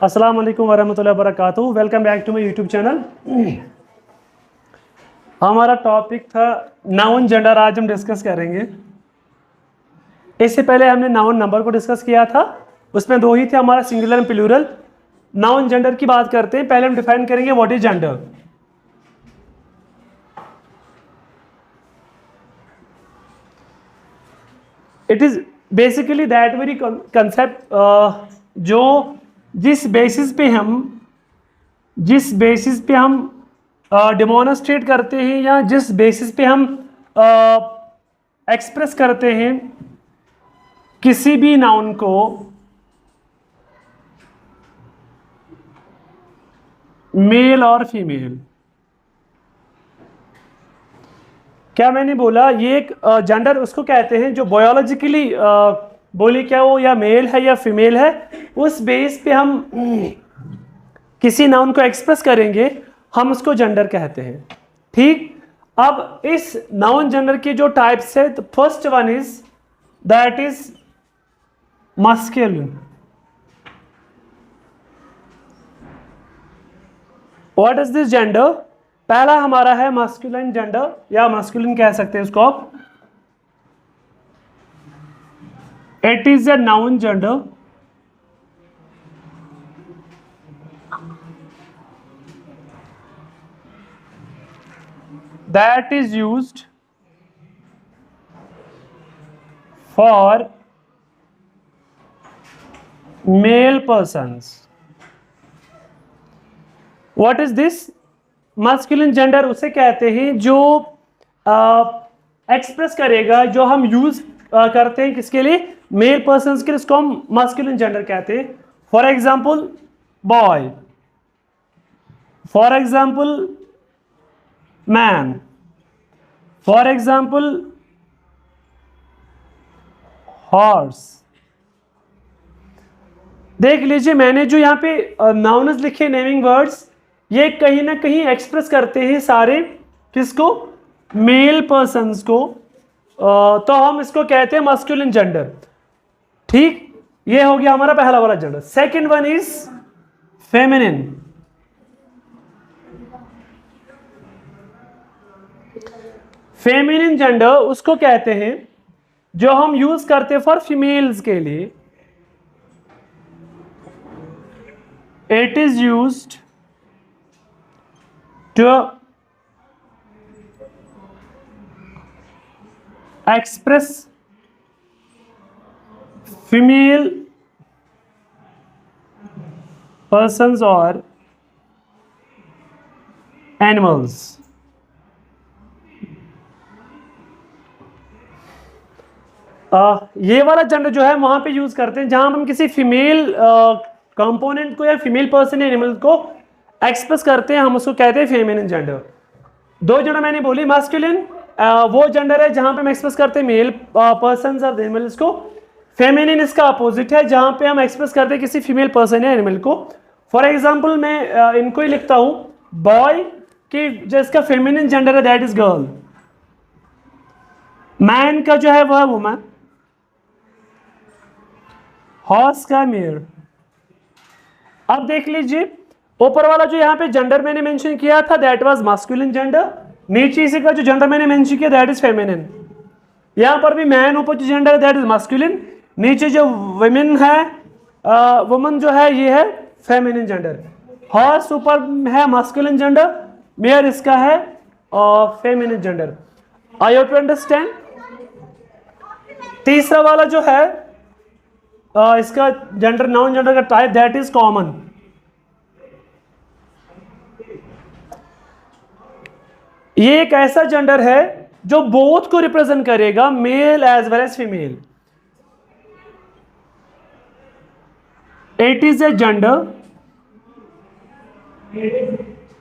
अस्सलाम वालेकुम वरहमतुल्लाहि वबरकातुहू। Welcome back to my YouTube channel. हमारा टॉपिक था नाउन जेंडर, आज हम डिस्कस करेंगे। इससे पहले हमने नाउन नंबर को डिस्कस किया था, उसमें दो ही थे हमारा, singular and plural. Noun gender की बात करते हैं। पहले हम डिफाइन करेंगे what is gender. It is basically that very concept जो जिस बेसिस पे हम डेमोन्स्ट्रेट करते हैं या जिस बेसिस पे हम एक्सप्रेस करते हैं किसी भी नाउन को, मेल और फीमेल। क्या मैंने बोला, ये एक जेंडर उसको कहते हैं जो बायोलॉजिकली बोले क्या वो या मेल है या फीमेल है, उस बेस पे हम किसी नाउन को एक्सप्रेस करेंगे, हम उसको जेंडर कहते हैं। ठीक। अब इस नाउन जेंडर के जो टाइप्स है, तो first one is that is masculine. What is this gender? पहला हमारा है मस्कुलिन जेंडर, या मस्कुलिन कह सकते हैं उसको आप। It is a noun gender that is used for male persons. What is this? Masculine gender उसे कहते हैं जो एक्सप्रेस करेगा, जो हम यूज करते हैं किसके लिए, मेल पर्सन्स के लिए, उसको हम masculine gender कहते हैं। For example boy, for example man, for example horse. देख लीजिए, मैंने जो यहाँ पे नाउन्स लिखे, नेमिंग वर्ड्स, ये कहीं ना कहीं एक्सप्रेस करते हैं सारे किसको, मेल पर्सन्स को। तो हम इसको कहते हैं मस्कुलिन जेंडर। ठीक, ये हो गया हमारा पहला वाला gender. Second one is feminine. Feminine gender उसको कहते हैं जो हम यूज करते हैं फॉर फीमेल्स के लिए। It is used to express female persons और एनिमल्स। ये वाला जेंडर जो है वहां पे यूज करते हैं जहां हम किसी फीमेल कंपोनेंट को या फीमेल पर्सन या एनिमल को एक्सप्रेस करते हैं, हम उसको कहते हैं फेमिनिन जेंडर। दो जेंडर मैंने बोली, मास्कुलिन वो जेंडर है जहां पे हम एक्सप्रेस करते हैं मेल पर्सन और एनिमल्स को। फेमिनिन इसका अपोजिट है, जहां पे हम एक्सप्रेस करते हैं किसी फीमेल पर्सन या एनिमल को। फॉर एग्जाम्पल मैं इनको ही लिखता हूं, बॉय की जिसका फेमिनिन जेंडर है दैट इज गर्ल, मैन का जो है वह वुमन, हॉर्स का मेयर। अब देख लीजिए, ऊपर वाला जो यहाँ पे जेंडर मैंने मेंशन किया था दैट वाज मास्कुलिन जेंडर, नीचे इसी का जो जेंडर मैंने मेंशन किया दैट इज फेमिनिन। यहाँ पर भी मैन ऊपर जो जेंडर है दैट इज मास्कुलिन, नीचे जो वुमेन है, वुमन जो है ये है फेमिनिन जेंडर। हॉर्स ऊपर है मास्कुलिन जेंडर, मेयर इसका है feminine gender. I hope you understand. तीसरा वाला जो है इसका जेंडर, नाउन जेंडर का टाइप दैट इज कॉमन। ये एक ऐसा जेंडर है जो बोथ को रिप्रेजेंट करेगा, male as well as female. It is a gender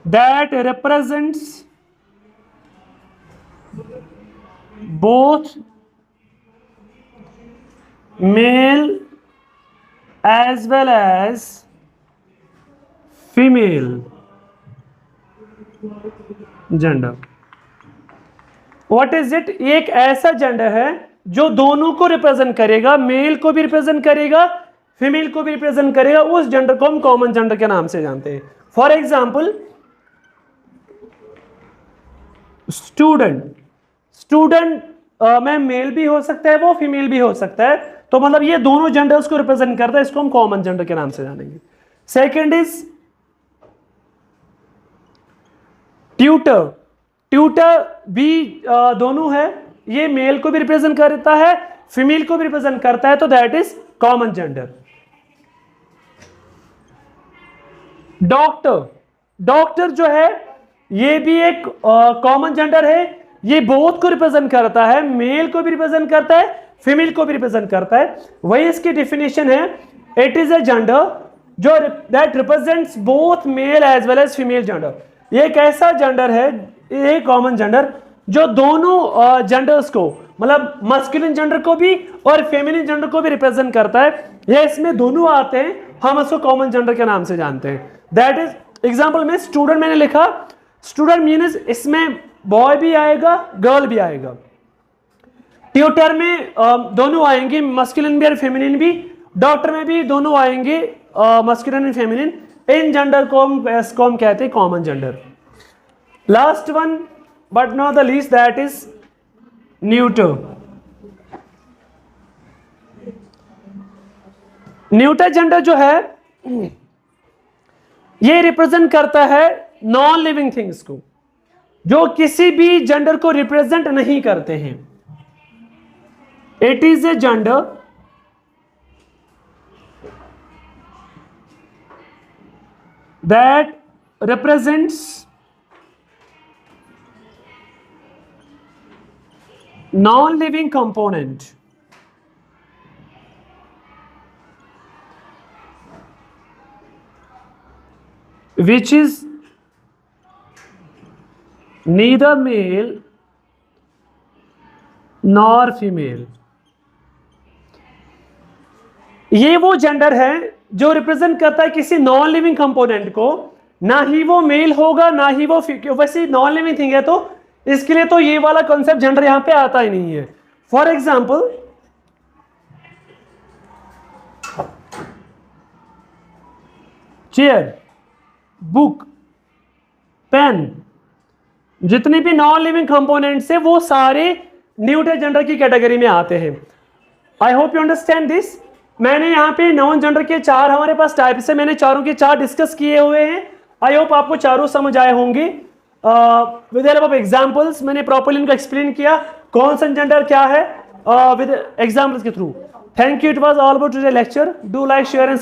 that represents both male as well as female gender. What is it? एक ऐसा जेंडर है जो दोनों को रिप्रेजेंट करेगा, मेल को भी रिप्रेजेंट करेगा, फीमेल को भी रिप्रेजेंट करेगा, उस जेंडर को हम कॉमन जेंडर के नाम से जानते हैं। फॉर एग्जाम्पल स्टूडेंट, स्टूडेंट में मेल भी हो सकता है, वो फीमेल भी हो सकता है, तो मतलब ये दोनों जेंडर्स को रिप्रेजेंट करता है, इसको हम कॉमन जेंडर के नाम से जानेंगे। सेकेंड इज ट्यूटर, ट्यूटर भी दोनों है, ये मेल को भी रिप्रेजेंट करता है, फीमेल को भी रिप्रेजेंट करता है, तो that is common gender. Doctor, doctor जो है ये भी एक कॉमन जेंडर है, ये बोथ को रिप्रेजेंट करता है, मेल को भी रिप्रेजेंट करता है, फीमेल को भी रिप्रेजेंट करता है। वही इसकी डेफिनेशन है, इट इज ए जेंडर जो that represents both male as well as female gender. ये एक ऐसा जेंडर है, ये कॉमन जेंडर जो दोनों जेंडर्स को, मतलब मस्कुलिन जेंडर को भी और फेमिनिन जेंडर को भी रिप्रेजेंट करता है। ये इसमें दोनों आते हैं, हम इसको कॉमन जेंडर के नाम से जानते हैं। दैट इज एग्जांपल में स्टूडेंट मैंने लिखा, स्टूडेंट मीन्स इसमें बॉय भी आएगा, गर्ल भी आएगा। ट्यूटर में दोनों आएंगे, मस्कुलिन भी और फेमिनिन भी। डॉक्टर में भी दोनों आएंगे, masculine and feminine. In gender को हम कहते हैं common gender. Last one but not the least, that is neuter. Neuter gender जो है ये रिप्रेजेंट करता है नॉन लिविंग थिंग्स को, जो किसी भी जेंडर को रिप्रेजेंट नहीं करते हैं। It is a gender that represents non-living component which is neither male nor female। ये वो जेंडर है जो रिप्रेजेंट करता है किसी नॉन लिविंग कंपोनेंट को, ना ही वो मेल होगा ना ही वो, वैसे नॉन लिविंग थिंग है तो इसके लिए तो ये वाला कॉन्सेप्ट जेंडर यहां पे आता ही नहीं है। For example chair, book, pen, जितने भी नॉन लिविंग कंपोनेंट्स है वो सारे न्यूटर जेंडर की कैटेगरी में आते हैं। I hope you understand this. मैंने यहाँ पे नॉन जेंडर के 4 हमारे पास टाइप्स है, मैंने चारों के 4 डिस्कस किए हुए हैं। आई होप आपको चारों समझ आए होंगे। विद हेल्प ऑफ एग्जांपल्स मैंने प्रॉपर्ली इनको एक्सप्लेन किया कौन सा जेंडर क्या है विद एग्जांपल्स के through. Thank you, it was all about today lecture. Do like, share and